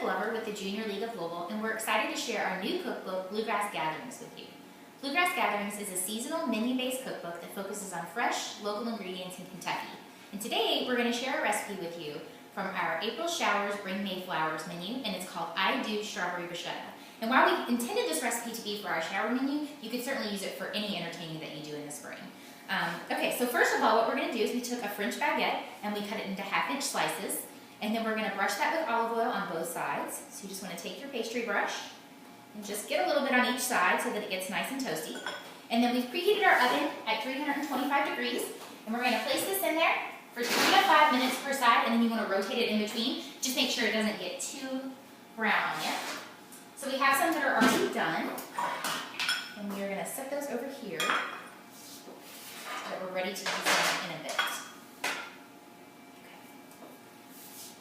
Glover with the Junior League of Louisville, and we're excited to share our new cookbook, Bluegrass Gatherings, with you. Bluegrass Gatherings is a seasonal menu-based cookbook that focuses on fresh, local ingredients in Kentucky. And today, we're going to share a recipe with you from our April Showers Bring May Flowers menu, and it's called I Do Strawberry Bruschetta. And while we intended this recipe to be for our shower menu, you could certainly use it for any entertaining that you do in the spring. Okay, so first of all, what we're going to do is we took a French baguette and we cut it into half-inch slices. And then we're going to brush that with olive oil on both sides. So you just want to take your pastry brush and just get a little bit on each side so that it gets nice and toasty. And then we've preheated our oven at 325 degrees. And we're going to place this in there for 3 to 5 minutes per side, and then you want to rotate it in between. Just make sure it doesn't get too brown on you. So we have some that are already done. And we're going to set those over here so that we're ready to use them in a bit.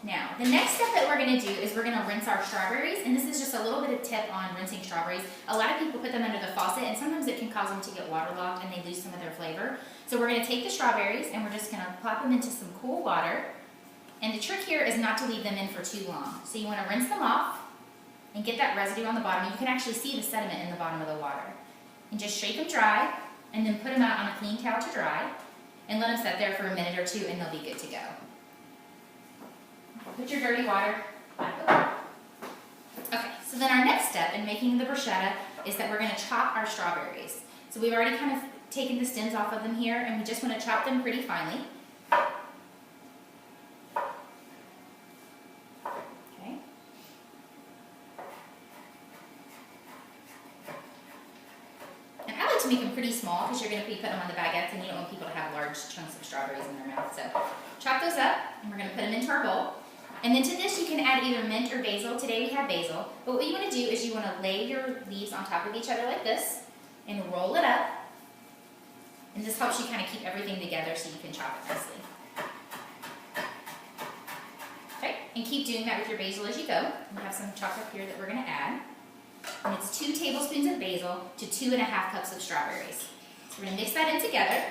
Now, the next step that we're going to do is we're going to rinse our strawberries, and this is just a little bit of tip on rinsing strawberries. A lot of people put them under the faucet, and sometimes it can cause them to get waterlogged and they lose some of their flavor. So we're going to take the strawberries and we're just going to plop them into some cool water. And the trick here is not to leave them in for too long. So you want to rinse them off and get that residue on the bottom. You can actually see the sediment in the bottom of the water. And just shake them dry, and then put them out on a clean towel to dry, and let them sit there for a minute or two, and they'll be good to go. Put your dirty water back over. Okay, so then our next step in making the bruschetta is that we're going to chop our strawberries. So we've already kind of taken the stems off of them here, and we just want to chop them pretty finely. Okay. And I like to make them pretty small because you're going to be putting them on the baguettes, and you don't want people to have large chunks of strawberries in their mouth. So chop those up, and we're going to put them into our bowl. And then to this you can add either mint or basil. Today we have basil. But what you want to do is you want to lay your leaves on top of each other like this and roll it up. And this helps you kind of keep everything together so you can chop it nicely. Okay, and keep doing that with your basil as you go. We have some chopped up here that we're going to add. And it's 2 tablespoons of basil to 2.5 cups of strawberries. So we're going to mix that in together.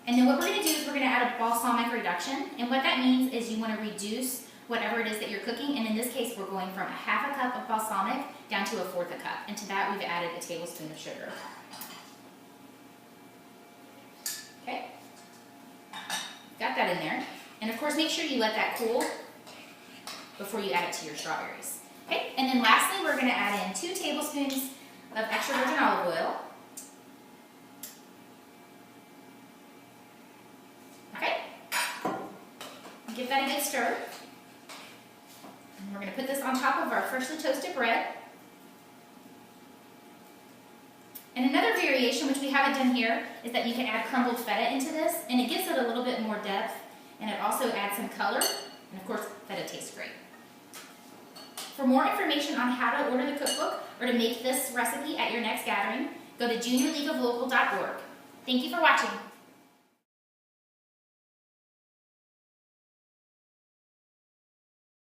And then what we're going to do is we're going to add a balsamic reduction. And what that means is you want to reduce whatever it is that you're cooking. And in this case, we're going from 1/2 cup of balsamic down to 1/4 cup. And to that, we've added a tablespoon of sugar. Okay. Got that in there. And of course, make sure you let that cool before you add it to your strawberries. Okay. And then lastly, we're going to add in 2 tablespoons of extra virgin olive oil. Give that a good stir. And we're going to put this on top of our freshly toasted bread. And another variation, which we haven't done here, is that you can add crumbled feta into this, and it gives it a little bit more depth, and it also adds some color, and of course, feta tastes great. For more information on how to order the cookbook or to make this recipe at your next gathering, go to juniorleagueoflouisville.org. Thank you for watching.